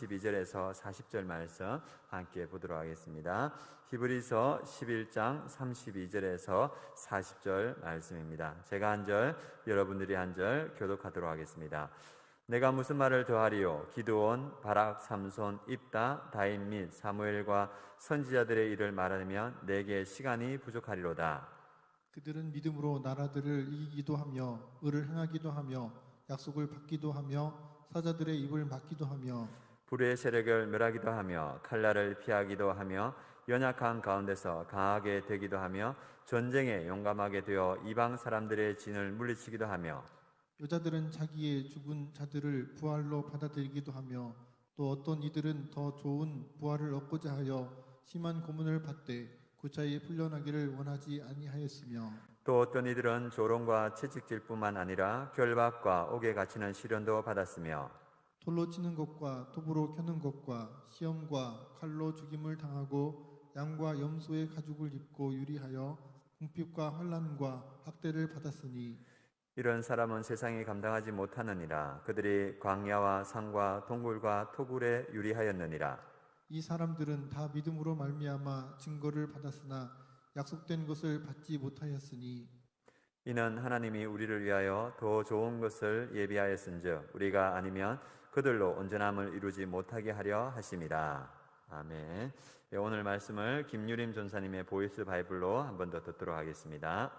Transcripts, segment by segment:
12절에서 40절 말씀 함께 보도록 하겠습니다. 히브리서 11장 32절에서 40절 말씀입니다. 제가 한 절, 여러분들이 한 절 교독하도록 하겠습니다. 내가 무슨 말을 더하리요? 기드온, 바락, 삼손, 입다, 다윗 및 사무엘과 선지자들의 일을 말하면 내게 시간이 부족하리로다. 그들은 믿음으로 나라들을 이기기도 하며 의를 행하기도 하며 약속을 받기도 하며 사자들의 입을 막기도 하며 불의 세력을 멸하기도 하며 칼날을 피하기도 하며 연약한 가운데서 강하게 되기도 하며 전쟁에 용감하게 되어 이방 사람들의 진을 물리치기도 하며 여자들은 자기의 죽은 자들을 부활로 받아들이기도 하며 또 어떤 이들은 더 좋은 부활을 얻고자 하여 심한 고문을 받되 구차히 풀려나기를 원하지 아니하였으며 또 어떤 이들은 조롱과 채찍질뿐만 아니라 결박과 옥에 갇히는 시련도 받았으며 돌로 치는 것과 톱으로 켜는 것과 시험과 칼로 죽임을 당하고 양과 염소의 가죽을 입고 유리하여 궁핍과 환난과 학대를 받았으니 이런 사람은 세상이 감당하지 못하느니라. 그들이 광야와 산과 동굴과 토굴에 유리하였느니라. 이 사람들은 다 믿음으로 말미암아 증거를 받았으나 약속된 것을 받지 못하였으니 이는 하나님이 우리를 위하여 더 좋은 것을 예비하였은즉 우리가 아니면 그들로 온전함을 이루지 못하게 하려 하심이라. 아멘. 오늘 말씀을 김유림 전사님의 보이스 바이블로 한 번 더 듣도록 하겠습니다.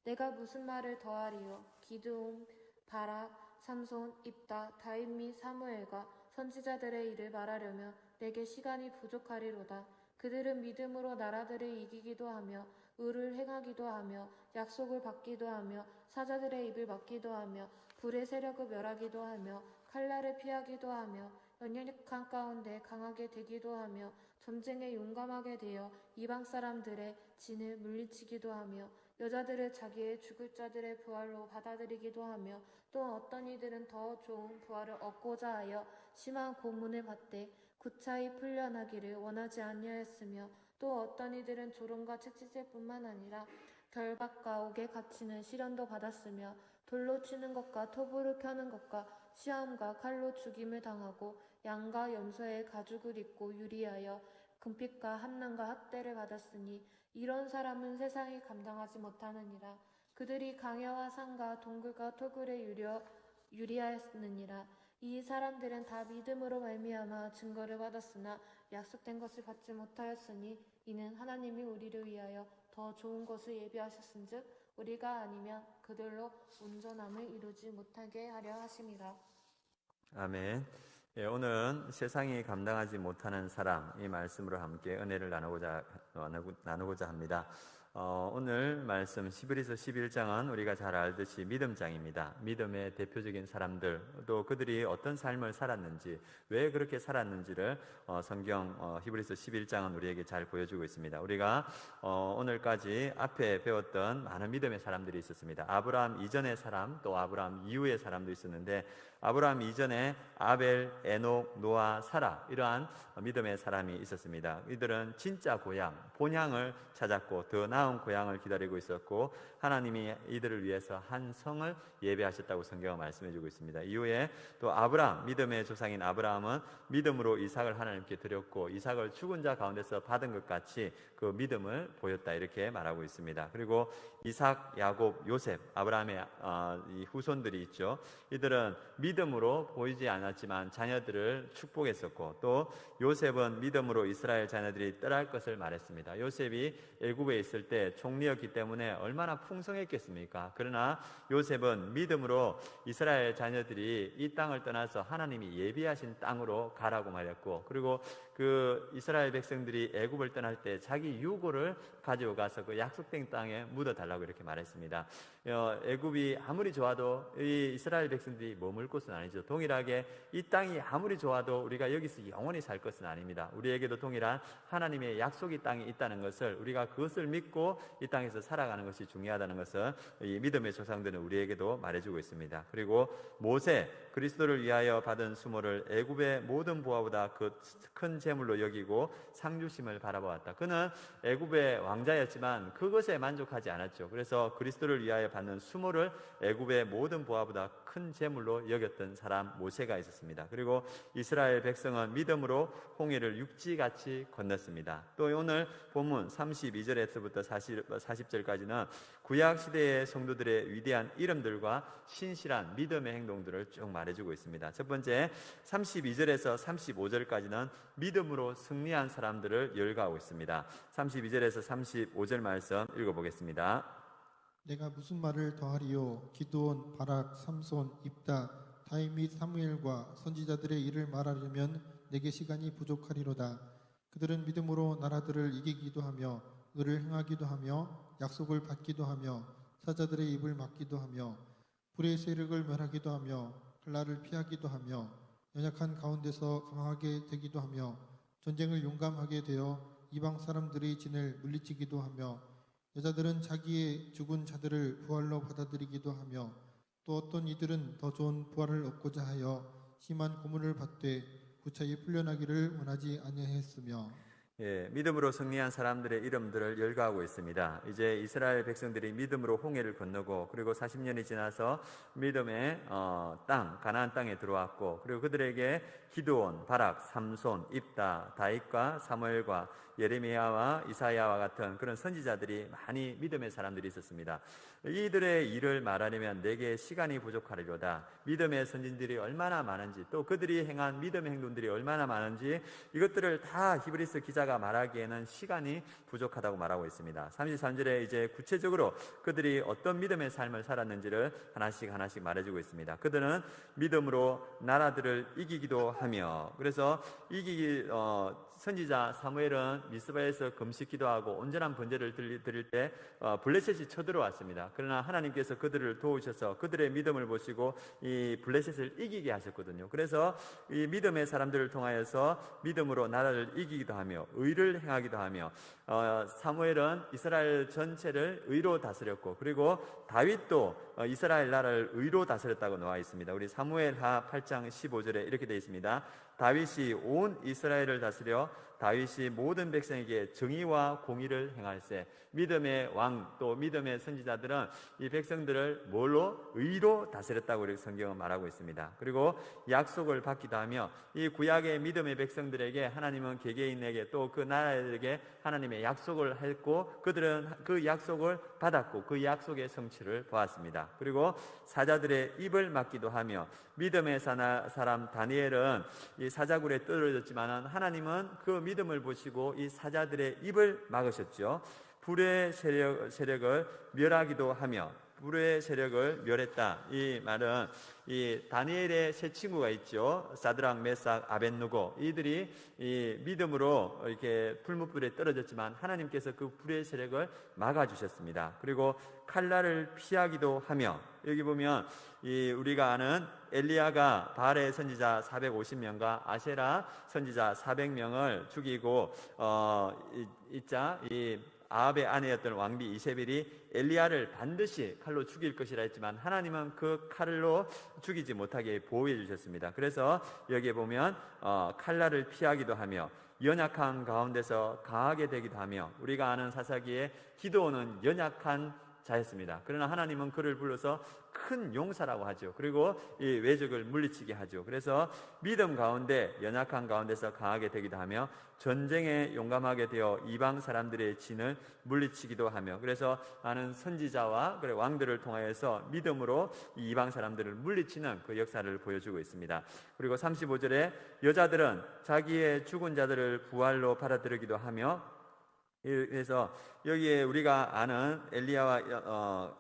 내가 무슨 말을 더하리요? 기드온, 바락, 삼손, 입다, 다윗 및 사무엘과 선지자들의 일을 말하려면 내게 시간이 부족하리로다. 그들은 믿음으로 나라들을 이기기도 하며 의를 행하기도 하며 약속을 받기도 하며 사자들의 입을 막기도 하며 불의 세력을 멸하기도 하며 칼날을 피하기도 하며 연약한 가운데 강하게 되기도 하며 전쟁에 용감하게 되어 이방 사람들의 진을 물리치기도 하며 여자들을 자기의 죽을 자들의 부활로 받아들이기도 하며 또 어떤 이들은 더 좋은 부활을 얻고자 하여 심한 고문을 받되 구차히 풀려나기를 원하지 아니하였으며 또 어떤 이들은 조롱과 채찍질뿐만 아니라 결박과 옥에 갇히는 시련도 받았으며 돌로 치는 것과 톱으로 켜는 것과 시험과 칼로 죽임을 당하고 양과 염소의 가죽을 입고 유리하여 궁핍과 환난과 학대를 받았으니 이런 사람은 세상이 감당하지 못하느니라. 그들이 강야와 산과 동굴과 토굴에 유리하였느니라. 이 사람들은 다 믿음으로 말미암아 증거를 받았으나 약속된 것을 받지 못하였으니 이는 하나님이 우리를 위하여 더 좋은 것을 예비하셨은즉 우리가 아니면 그들로 온전함을 이루지 못하게 하려 하심이라. 아멘. 오늘은 세상이 감당하지 못하는 사람 이 말씀으로 함께 은혜를 나누고자 합니다. 오늘 말씀 히브리서 11장은 우리가 잘 알듯이 믿음장입니다. 믿음의 대표적인 사람들, 또 그들이 어떤 삶을 살았는지, 왜 그렇게 살았는지를 성경 히브리서 11장은 우리에게 잘 보여주고 있습니다. 우리가 오늘까지 앞에 배웠던 많은 믿음의 사람들이 있었습니다. 아브라함 이전의 사람, 또 아브라함 이후의 사람도 있었는데 아브라함 이전에 아벨, 에녹, 노아, 사라 이러한 믿음의 사람이 있었습니다. 이들은 진짜 고향, 본향을 찾았고 더 나은 고향을 기다리고 있었고 하나님이 이들을 위해서 한 성을 예배하셨다고 성경은 말씀해주고 있습니다. 이후에 또 아브라함, 믿음의 조상인 아브라함은 믿음으로 이삭을 하나님께 드렸고 이삭을 죽은 자 가운데서 받은 것 같이 그 믿음을 보였다 이렇게 말하고 있습니다. 그리고 이삭, 야곱, 요셉, 아브라함의 이 후손들이 있죠. 이들은 믿음으로 보이지 않았지만 자녀들을 축복했었고 또 요셉은 믿음으로 이스라엘 자녀들이 떠날 것을 말했습니다. 요셉이 애굽에 있을 때 총리였기 때문에 얼마나 풍성했겠습니까? 그러나 요셉은 믿음으로 이스라엘 자녀들이 이 땅을 떠나서 하나님이 예비하신 땅으로 가라고 말했고 그리고 그 이스라엘 백성들이 애굽을 떠날 때 자기 유고를 가지고 가서 그 약속된 땅에 묻어달라고 이렇게 말했습니다. 애굽이 아무리 좋아도 이 이스라엘 백성들이 머물 곳은 아니죠. 동일하게 이 땅이 아무리 좋아도 우리가 여기서 영원히 살 것은 아닙니다. 우리에게도 동일한 하나님의 약속의 땅이 있다는 것을 우리가 그것을 믿고 이 땅에서 살아가는 것이 중요하다는 것을 이 믿음의 조상들은 우리에게도 말해주고 있습니다. 그리고 모세, 그리스도를 위하여 받은 수모를 애굽의 모든 부하보다 그 큰 재물로 여기고 상주심을 바라보았다. 그는 애굽의 왕자였지만 그것에 만족하지 않았죠. 그래서 그리스도를 위하여 갖는 수모를 애굽의 모든 부하보다 큰 재물로 여겼던 사람 모세가 있었습니다. 그리고 이스라엘 백성은 믿음으로 홍해를 육지같이 건넜습니다. 또 오늘 본문 32절에서부터 40절까지는 구약 시대의 성도들의 위대한 이름들과 신실한 믿음의 행동들을 쭉 말해주고 있습니다. 첫 번째 32절에서 35절까지는 믿음으로 승리한 사람들을 열거하고 있습니다. 32절에서 35절 말씀 읽어보겠습니다. 내가 무슨 말을 더하리요? 기드온, 바락, 삼손, 입다, 다윗 및 사무엘과 선지자들의 일을 말하려면 내게 시간이 부족하리로다. 그들은 믿음으로 나라들을 이기기도 하며 의를 행하기도 하며 약속을 받기도 하며 사자들의 입을 막기도 하며 불의 세력을 멸하기도 하며 칼날을 피하기도 하며 연약한 가운데서 강하게 되기도 하며 전쟁을 용감하게 되어 이방 사람들의 진을 물리치기도 하며 여자들은 자기의 죽은 자들을 부활로 받아들이기도 하며 또 어떤 이들은 더 좋은 부활을 얻고자 하여 심한 고문을 받되 구차히 풀려나기를 원하지 아니하였으며. 믿음으로 승리한 사람들의 이름들을 열거하고 있습니다. 이제 이스라엘 백성들이 믿음으로 홍해를 건너고 그리고 40년이 지나서 믿음의 땅 가나안 땅에 들어왔고 그리고 그들에게 기드온, 바락, 삼손, 입다, 다윗과 사무엘과 예레미야와 이사야와 같은 그런 선지자들이 많이 믿음의 사람들이 있었습니다. 이들의 일을 말하려면 내게 시간이 부족하리로다. 믿음의 선진들이 얼마나 많은지 또 그들이 행한 믿음의 행동들이 얼마나 많은지 이것들을 다 히브리서 기자가 말하기에는 시간이 부족하다고 말하고 있습니다. 33절에 이제 구체적으로 그들이 어떤 믿음의 삶을 살았는지를 하나씩 말해주고 있습니다. 그들은 믿음으로 나라들을 이기기도 하며 그래서 선지자 사무엘은 미스바에서 금식 기도하고 온전한 번제를 드릴 때 블레셋이 쳐들어왔습니다. 그러나 하나님께서 그들을 도우셔서 그들의 믿음을 보시고 이 블레셋을 이기게 하셨거든요. 그래서 이 믿음의 사람들을 통하여서 믿음으로 나라를 이기기도 하며 의를 행하기도 하며 사무엘은 이스라엘 전체를 의로 다스렸고 그리고 다윗도 이스라엘 나라를 의로 다스렸다고 나와 있습니다. 우리 사무엘하 8장 15절에 이렇게 되어 있습니다. 다윗이 온 이스라엘을 다스려 다윗이 모든 백성에게 정의와 공의를 행할세. 믿음의 왕 또 믿음의 선지자들은 이 백성들을 뭘로? 의로 다스렸다고 이렇게 성경은 말하고 있습니다. 그리고 약속을 받기도 하며 이 구약의 믿음의 백성들에게 하나님은 개개인에게 또 그 나라에게 하나님의 약속을 했고 그들은 그 약속을 받았고 그 약속의 성취를 보았습니다. 그리고 사자들의 입을 막기도 하며 믿음의 사람 다니엘은 이 사자굴에 떨어졌지만 하나님은 그 믿음을 보시고 이 사자들의 입을 막으셨죠. 불의 세력을 멸하기도 하며 불의 세력을 멸했다. 이 말은 이 다니엘의 세 친구가 있죠. 사드락, 메삭, 아벳느고. 이들이 이 믿음으로 이렇게 풀무불에 떨어졌지만 하나님께서 그 불의 세력을 막아주셨습니다. 그리고 칼날을 피하기도 하며 여기 보면 우리가 아는 엘리야가 바알의 선지자 450명과 아세라 선지자 400명을 죽이고 이 아합의 아내였던 왕비 이세벨이 엘리야를 반드시 칼로 죽일 것이라 했지만 하나님은 그 칼로 죽이지 못하게 보호해 주셨습니다. 그래서 여기에 보면 칼날을 피하기도 하며 연약한 가운데서 강하게 되기도 하며 우리가 아는 사사기에 기드온은 연약한 자였습니다. 그러나 하나님은 그를 불러서 큰 용사라고 하죠. 그리고 이 외적을 물리치게 하죠. 그래서 믿음 가운데 연약한 가운데서 강하게 되기도 하며 전쟁에 용감하게 되어 이방 사람들의 진을 물리치기도 하며 그래서 아는 선지자와 왕들을 통하여서 믿음으로 이 이방 사람들을 물리치는 그 역사를 보여주고 있습니다. 그리고 35절에 여자들은 자기의 죽은 자들을 부활로 받아들이기도 하며 그래서 여기에 우리가 아는 엘리야와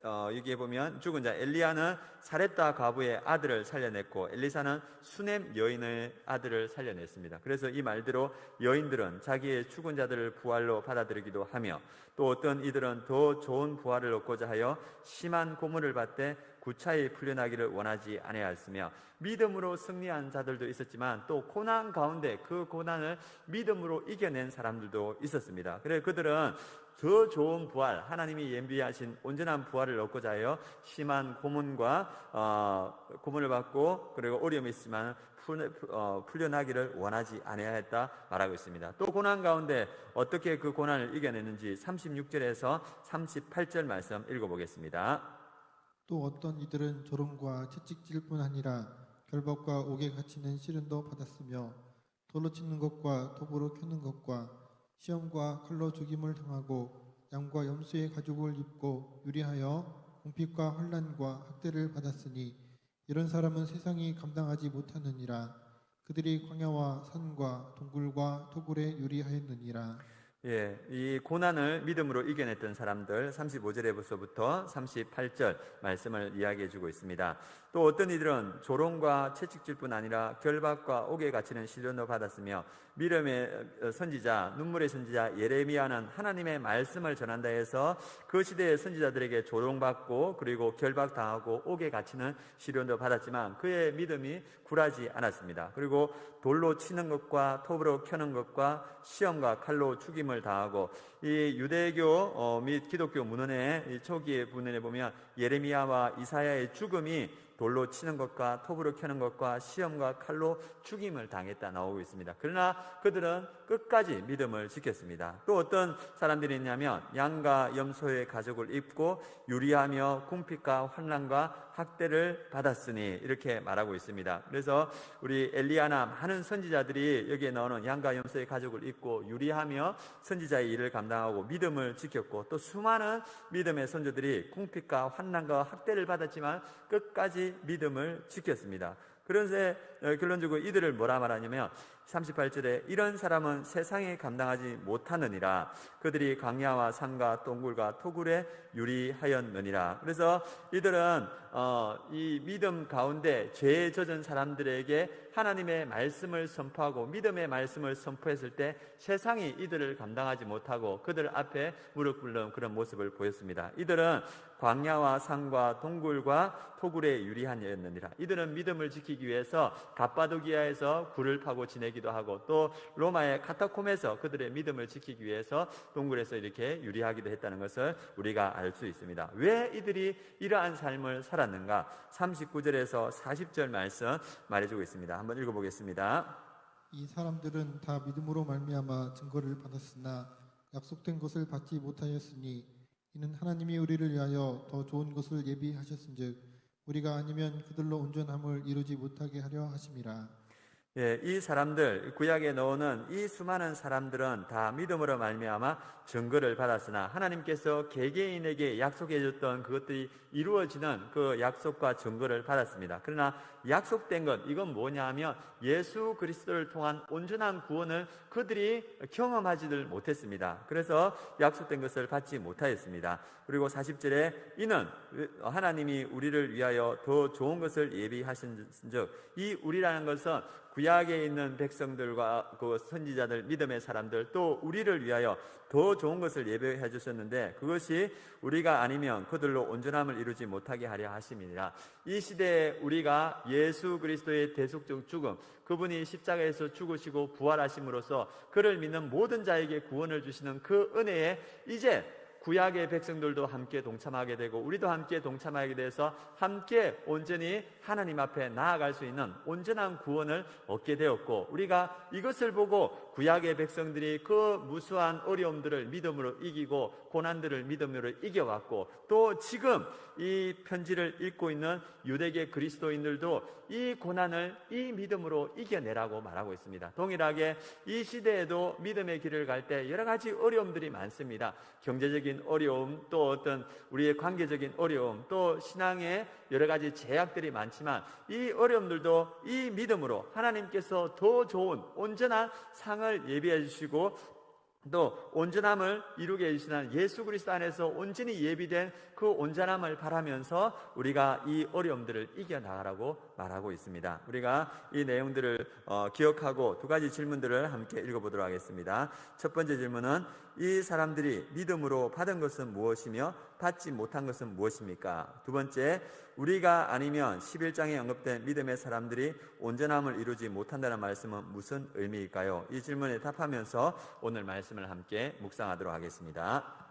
여기에 보면 죽은 자 엘리야는 사렙다 과부의 아들을 살려냈고 엘리사는 수넴 여인의 아들을 살려냈습니다. 그래서 이 말대로 여인들은 자기의 죽은 자들을 부활로 받아들이기도 하며 또 어떤 이들은 더 좋은 부활을 얻고자 하여 심한 고문을 받되 구차히 풀려나기를 원하지 아니하였으며 믿음으로 승리한 자들도 있었지만 또 고난 가운데 그 고난을 믿음으로 이겨낸 사람들도 있었습니다. 그래서 그들은 더 좋은 부활, 하나님이 예비하신 온전한 부활을 얻고자 하여 심한 고문과 고문을 받고 그리고 어려움이 있지만 풀려나기를 원하지 아니하였다 말하고 있습니다. 또 고난 가운데 어떻게 그 고난을 이겨내는지 36절에서 38절 말씀 읽어보겠습니다. 또 어떤 이들은 조롱과 채찍질뿐 아니라 결박과 옥에 갇히는 시련도 받았으며 돌로 치는 것과 톱으로 켜는 것과 시험과 칼로 죽임을 당하고 양과 염소의 가죽을 입고 유리하여 궁핍과 환난과 학대를 받았으니 이런 사람은 세상이 감당하지 못하느니라. 그들이 광야와 산과 동굴과 토굴에 유리하였느니라. 예, 이 고난을 믿음으로 이겨냈던 사람들 35절에서부터 38절 말씀을 이야기해 주고 있습니다. 또 어떤 이들은 조롱과 채찍질뿐 아니라 결박과 옥에 갇히는 시련도 받았으며 믿음의 선지자, 눈물의 선지자 예레미야는 하나님의 말씀을 전한다 해서 그 시대의 선지자들에게 조롱받고 그리고 결박당하고 옥에 갇히는 시련도 받았지만 그의 믿음이 굴하지 않았습니다. 그리고 돌로 치는 것과 톱으로 켜는 것과 시험과 칼로 죽임을 당하고 이 유대교 및 기독교 문헌의 초기의 부분에 보면 예레미야와 이사야의 죽음이 돌로 치는 것과 톱으로 켜는 것과 시험과 칼로 죽임을 당했다 나오고 있습니다. 그러나 그들은 끝까지 믿음을 지켰습니다. 또 어떤 사람들이 있냐면 양과 염소의 가죽을 입고 유리하며 궁핍과 환난과 학대를 받았으니 이렇게 말하고 있습니다. 그래서 우리 엘리야나 많은 선지자들이 여기에 나오는 양과 염소의 가죽을 입고 유리하며 선지자의 일을 감당하고 믿음을 지켰고 또 수많은 믿음의 선조들이 궁핍과 환난과 학대를 받았지만 끝까지 믿음을 지켰습니다. 그런데 결론적으로 이들을 뭐라 말하냐면 38절에 이런 사람은 세상에 감당하지 못하느니라. 그들이 광야와 산과 동굴과 토굴에 유리하였느니라. 그래서 이들은 이 믿음 가운데 죄에 젖은 사람들에게 하나님의 말씀을 선포하고 믿음의 말씀을 선포했을 때 세상이 이들을 감당하지 못하고 그들 앞에 무릎 꿇는 그런 모습을 보였습니다. 이들은 광야와 산과 동굴과 토굴에 유리하였느니라. 이들은 믿음을 지키기 위해서 갑바도기아에서 굴을 파고 지내기도 하고 또 로마의 카타콤에서 그들의 믿음을 지키기 위해서 동굴에서 이렇게 유리하기도 했다는 것을 우리가 알 수 있습니다. 왜 이들이 이러한 삶을 살았는가? 39절에서 40절 말씀 말해주고 있습니다. 한번 읽어보겠습니다. 이 사람들은 다 믿음으로 말미암아 증거를 받았으나 약속된 것을 받지 못하였으니 이는 하나님이 우리를 위하여 더 좋은 것을 예비하셨은즉 우리가 아니면 그들로 온전함을 이루지 못하게 하려 하심이라. 예, 이 사람들 구약에 나오는 이 수많은 사람들은 다 믿음으로 말미암아 증거를 받았으나 하나님께서 개개인에게 약속해 줬던 그것들이 이루어지는 그 약속과 증거를 받았습니다. 그러나 약속된 것 이건 뭐냐 하면 예수 그리스도를 통한 온전한 구원을 그들이 경험하지를 못했습니다. 그래서 약속된 것을 받지 못하였습니다. 그리고 40절에 이는 하나님이 우리를 위하여 더 좋은 것을 예비하신즉 이 우리라는 것은 구약에 있는 백성들과 그 선지자들 믿음의 사람들 또 우리를 위하여 더 좋은 것을 예배해 주셨는데 그것이 우리가 아니면 그들로 온전함을 이루지 못하게 하려 하심이니라. 이 시대에 우리가 예수 그리스도의 대속적 죽음 그분이 십자가에서 죽으시고 부활하심으로써 그를 믿는 모든 자에게 구원을 주시는 그 은혜에 이제 구약의 백성들도 함께 동참하게 되고 우리도 함께 동참하게 돼서 함께 온전히 하나님 앞에 나아갈 수 있는 온전한 구원을 얻게 되었고 우리가 이것을 보고 구약의 백성들이 그 무수한 어려움들을 믿음으로 이기고 고난들을 믿음으로 이겨왔고 또 지금 이 편지를 읽고 있는 유대계 그리스도인들도 이 고난을 이 믿음으로 이겨내라고 말하고 있습니다. 동일하게 이 시대에도 믿음의 길을 갈 때 여러 가지 어려움들이 많습니다. 경제적인 어려움, 또 어떤 우리의 관계적인 어려움, 또 신앙의 여러 가지 제약들이 많지만 이 어려움들도 이 믿음으로 하나님께서 더 좋은 온전한 상을 예비해 주시고 또 온전함을 이루게 해주시는 예수 그리스도 안에서 온전히 예비된 그 온전함을 바라면서 우리가 이 어려움들을 이겨나가라고 말하고 있습니다. 우리가 이 내용들을 기억하고 두 가지 질문들을 함께 읽어보도록 하겠습니다. 첫 번째 질문은 이 사람들이 믿음으로 받은 것은 무엇이며 받지 못한 것은 무엇입니까? 두 번째, 우리가 아니면 11장에 언급된 믿음의 사람들이 온전함을 이루지 못한다는 말씀은 무슨 의미일까요? 이 질문에 답하면서 오늘 말씀을 함께 묵상하도록 하겠습니다.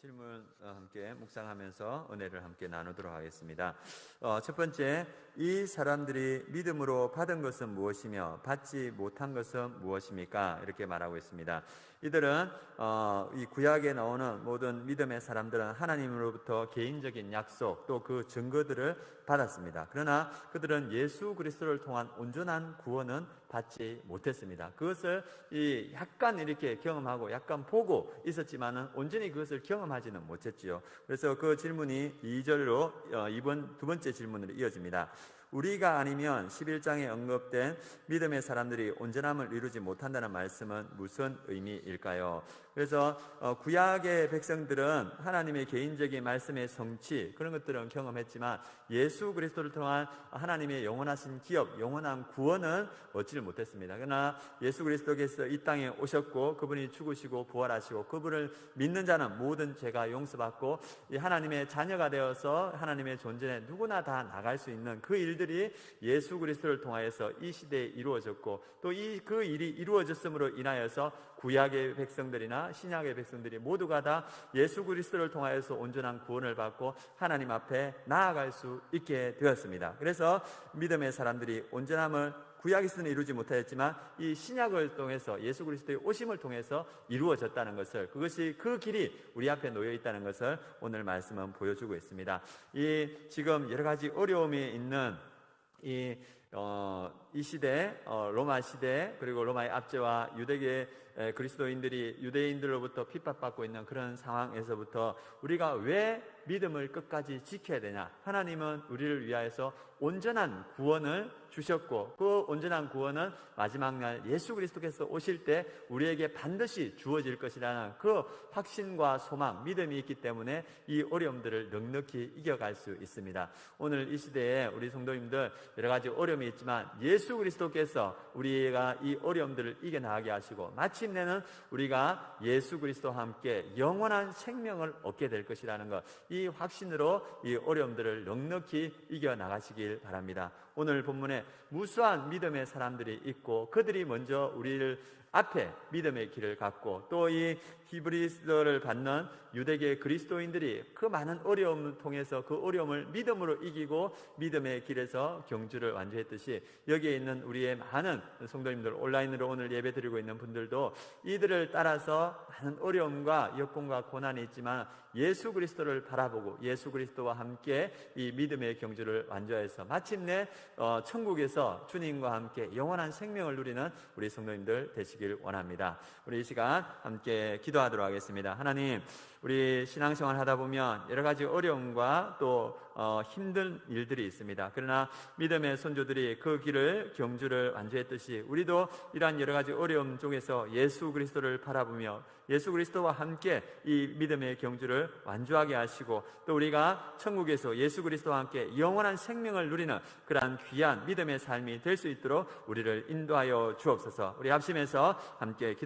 질문 함께 묵상하면서 은혜를 함께 나누도록 하겠습니다. 첫 번째, 이 사람들이 믿음으로 받은 것은 무엇이며 받지 못한 것은 무엇입니까? 이렇게 말하고 있습니다. 이들은 이 구약에 나오는 모든 믿음의 사람들은 하나님으로부터 개인적인 약속 또 그 증거들을 받았습니다. 그러나 그들은 예수 그리스도를 통한 온전한 구원은 받지 못했습니다. 그것을 약간 이렇게 경험하고 약간 보고 있었지만은 온전히 그것을 경험하지는 못했지요. 그래서 그 질문이 2절로 이번 두 번째 질문으로 이어집니다. 우리가 아니면 11장에 언급된 믿음의 사람들이 온전함을 이루지 못한다는 말씀은 무슨 의미일까요? 그래서 구약의 백성들은 하나님의 개인적인 말씀의 성취 그런 것들은 경험했지만 예수 그리스도를 통한 하나님의 영원하신 기업, 영원한 구원은 얻지를 못했습니다. 그러나 예수 그리스도께서 이 땅에 오셨고 그분이 죽으시고 부활하시고 그분을 믿는 자는 모든 죄가 용서받고 이 하나님의 자녀가 되어서 하나님의 존재에 누구나 다 나갈 수 있는 그 일들이 예수 그리스도를 통하여서 이 시대에 이루어졌고 또 그 일이 이루어졌음으로 인하여서 구약의 백성들이나 신약의 백성들이 모두가 다 예수 그리스도를 통하여서 온전한 구원을 받고 하나님 앞에 나아갈 수 있게 되었습니다. 그래서 믿음의 사람들이 온전함을 구약에서는 이루지 못하였지만 이 신약을 통해서 예수 그리스도의 오심을 통해서 이루어졌다는 것을, 그것이 그 길이 우리 앞에 놓여 있다는 것을 오늘 말씀은 보여주고 있습니다. 지금 여러 가지 어려움이 있는 이 시대, 로마 시대, 그리고 로마의 압제와 유대계 그리스도인들이 유대인들로부터 핍박받고 있는 그런 상황에서부터 우리가 왜 믿음을 끝까지 지켜야 되냐? 하나님은 우리를 위하여서 온전한 구원을 주셨고 그 온전한 구원은 마지막 날 예수 그리스도께서 오실 때 우리에게 반드시 주어질 것이라는 그 확신과 소망, 믿음이 있기 때문에 이 어려움들을 넉넉히 이겨갈 수 있습니다. 오늘 이 시대에 우리 성도님들 여러 가지 어려움이 있지만 예수 그리스도께서 우리가 이 어려움들을 이겨나가게 하시고 마침내는 우리가 예수 그리스도와 함께 영원한 생명을 얻게 될 것이라는 것, 이 확신으로 이 어려움들을 넉넉히 이겨나가시길 바랍니다. 오늘 본문에 무수한 믿음의 사람들이 있고 그들이 먼저 우리를 앞에 믿음의 길을 갖고 또 이 히브리서를 받는 유대계 그리스도인들이 그 많은 어려움을 통해서 그 어려움을 믿음으로 이기고 믿음의 길에서 경주를 완주했듯이 여기에 있는 우리의 많은 성도님들, 온라인으로 오늘 예배 드리고 있는 분들도 이들을 따라서 많은 어려움과 역공과 고난이 있지만 예수 그리스도를 바라보고 예수 그리스도와 함께 이 믿음의 경주를 완주해서 마침내 천국에서 주님과 함께 영원한 생명을 누리는 우리 성도님들 되시길 원합니다. 우리 이 시간 함께 기도하도록 하겠습니다. 하나님, 우리 신앙생활 하다 보면 여러 가지 어려움과 또 힘든 일들이 있습니다. 그러나 믿음의 선조들이 그 길을 경주를 완주했듯이 우리도 이러한 여러 가지 어려움 중에서 예수 그리스도를 바라보며 예수 그리스도와 함께 이 믿음의 경주를 완주하게 하시고 또 우리가 천국에서 예수 그리스도와 함께 영원한 생명을 누리는 그러한 귀한 믿음의 삶이 될 수 있도록 우리를 인도하여 주옵소서. 우리 합심해서 함께 기도